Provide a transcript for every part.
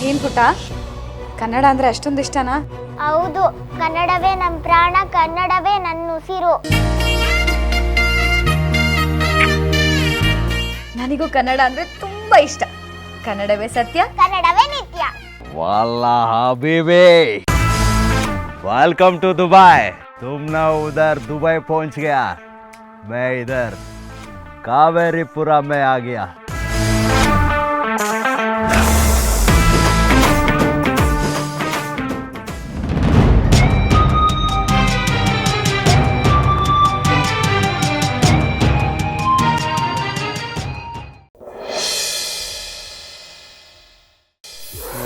ಏನ್ ಪುಟ್ಟ ಕನ್ನಡ ಅಂದ್ರೆ ಅಷ್ಟೊಂದು ಇಷ್ಟನಾ? ಹೌದು, ಕನ್ನಡವೇ ನಮ್ಮ ಪ್ರಾಣ, ಕನ್ನಡವೇ ನನ್ನ ಉಸಿರು. ನನಗೂ ಕನ್ನಡ ಅಂದ್ರೆ ತುಂಬಾ ಇಷ್ಟ. ಕನ್ನಡವೇ ಸತ್ಯ, ಕನ್ನಡವೇ ನಿತ್ಯ. वाला हबीबी, वेलकम टू दुबई। तुम ना उधर दुबई पहुंच गया, मैं इधर कावेरीपुरा में आ गया।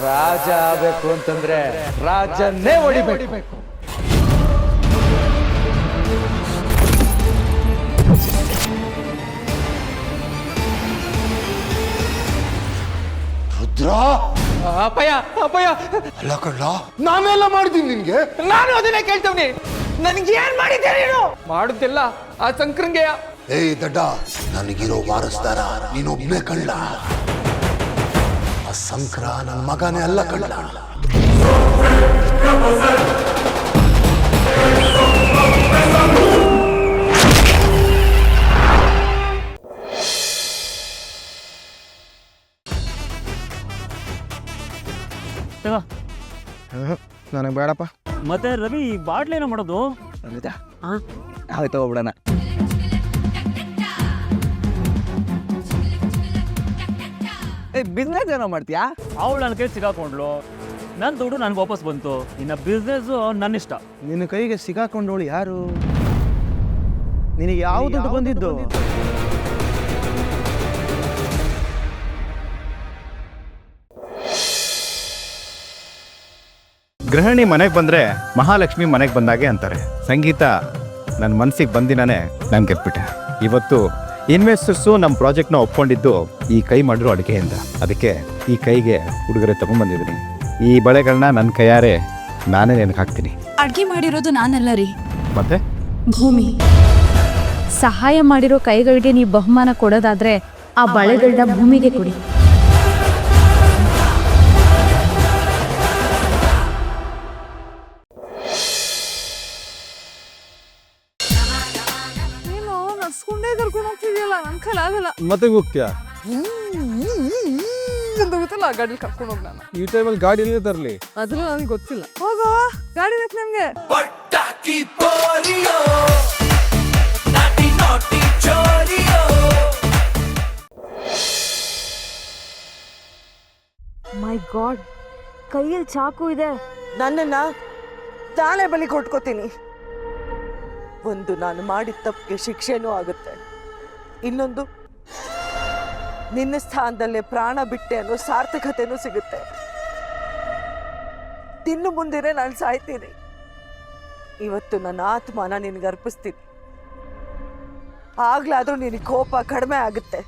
ರಾಜ ಆಗಬೇಕು ಅಂತಂದ್ರೆ ರಾಜನ್ನೇ ಹೊಡಿಬೇಕು. ರುದ್ರ, ಅಪ್ಪಯ್ಯ ಅಪ್ಪಯ್ಯ, ಅಲ್ಲ ಕಳ್ಳ, ನಾನೆಲ್ಲ ಮಾಡಿದ್ದೀನಿ ನಿನ್ಗೆ. ನಾನು ಅದನ್ನೇ ಕೇಳ್ತವ್ನಿ. ನನಗೆ ಏನ್ ಮಾಡಿದ್ದೆ ನೀನು? ಮಾಡುತ್ತಿಲ್ಲ ಆ ಸಂಕ್ರಂಗೆಯ. ಏಯ್ ದಡ್ಡ, ನನಗಿರೋ ವಾರಸ್ದಾರ ನೀನೊಬ್ನೇ ಕಳ್ಳ. ಆ ಸಂಕ್ರ ನನ್ನ ಮಗನೇ ಅಲ್ಲ ಕಳ್ಳ. ನನಗೆ ಬೇಡಪ್ಪ. ಮತ್ತೆ ರವಿ ಬಾಟ್ಲೇನೋ ಮಾಡೋದು? ಆಯ್ತು ಹೋಗ್ಬಿಡೋಣ. ಬಿಸ್ನೆಸ್ ಏನೋ ಮಾಡ್ತೀಯಾ? ಅವಳು ನನ್ನ ಕೈ ಸಿಗಾಕೊಂಡ್ಲು, ನನ್ನ ದುಡ್ಡು ನನಗೆ ವಾಪಸ್ ಬಂತು. ಇನ್ನು ಬಿಸ್ನೆಸ್ಸು ನನ್ನ ಇಷ್ಟ. ನಿನ್ನ ಕೈಗೆ ಸಿಗಾಕೊಂಡವಳು ಯಾರು? ನಿನಗೆ ಯಾವ ದುಡ್ಡು ಬಂದಿದ್ದು? ಗೃಹಿಣಿ ಮನೆಗೆ ಬಂದರೆ ಮಹಾಲಕ್ಷ್ಮಿ ಮನೆಗೆ ಬಂದಾಗೆ ಅಂತಾರೆ. ಸಂಗೀತ ನನ್ನ ಮನಸ್ಸಿಗೆ ಬಂದಿನೇ ನಾನು ಗೆದ್ಬಿಟ್ಟೆ. ಇವತ್ತು ಇನ್ವೆಸ್ಟರ್ಸು ನಮ್ಮ ಪ್ರಾಜೆಕ್ಟ್ನ ಒಪ್ಕೊಂಡಿದ್ದು ಈ ಕೈ ಮಾಡಿರೋ ಅಡುಗೆಯಿಂದ. ಅದಕ್ಕೆ ಈ ಕೈಗೆ ಉಡುಗೊರೆ ತೊಗೊಂಡ್ಬಂದಿದ್ದೀನಿ. ಈ ಬಳೆಗಳನ್ನ ನನ್ನ ಕೈಯಾರೆ ನಾನೇ ನೆನಕ್ಕೆ ಹಾಕ್ತೀನಿ. ಅಡ್ಗೆ ಮಾಡಿರೋದು ನಾನಲ್ಲ ರೀ, ಮತ್ತೆ ಭೂಮಿ. ಸಹಾಯ ಮಾಡಿರೋ ಕೈಗಳಿಗೆ ನೀವು ಬಹುಮಾನ ಕೊಡೋದಾದ್ರೆ ಆ ಬಳೆಗಳನ್ನ ಭೂಮಿಗೆ ಕೊಡಿ. ಕರ್ಕೊಂಡು ಹೋಗ್ತಿದ್ಯಲ್ಲ, ನನ್ನ ಕೈಲಿ ಆಗಲ್ಲ. ಮತ್ತೆ ಹೋಗ್ತೀಯಾ? ಗೊತ್ತಲ್ಲ, ಗಾಡಿ ಕರ್ಕೊಂಡು ಹೋಗಿ. ನಾನು ಈ ಟೈಮಲ್ಲಿ ಗಾಡಿನೇ ತರಲಿ? ಅದ್ರೂ ನನಗೆ ಗೊತ್ತಿಲ್ಲ. ಹೋಗೋ, ಗಾಡಿ ಬೇಕು ನಮ್ಗೆ. ಮೈ ಗಾಡ್, ಕೈಯಲ್ಲಿ ಚಾಕು ಇದೆ. ನನ್ನನ್ನ ತಾಳೆ ಬಲಿ ಕೊಟ್ಕೋತೀನಿ. ಒಂದು, ನಾನು ಮಾಡಿದ ತಪ್ಪಿಗೆ ಶಿಕ್ಷೆನೂ ಆಗುತ್ತೆ. ಇನ್ನೊಂದು, ನಿನ್ನ ಸ್ಥಾನದಲ್ಲೇ ಪ್ರಾಣ ಬಿಟ್ಟೆ ಅನ್ನೋ ಸಾರ್ಥಕತೆನೂ ಸಿಗುತ್ತೆ. ಇನ್ನು ಮುಂದೆನೇ ನಾನು ಸಾಯ್ತೀನಿ. ಇವತ್ತು ನನ್ನ ಆತ್ಮನ ನಿನಗೆ ಅರ್ಪಿಸ್ತೀನಿ. ಆಗ್ಲಾದ್ರೂ ನಿನಗೆ ಕೋಪ ಕಡಿಮೆ ಆಗುತ್ತೆ.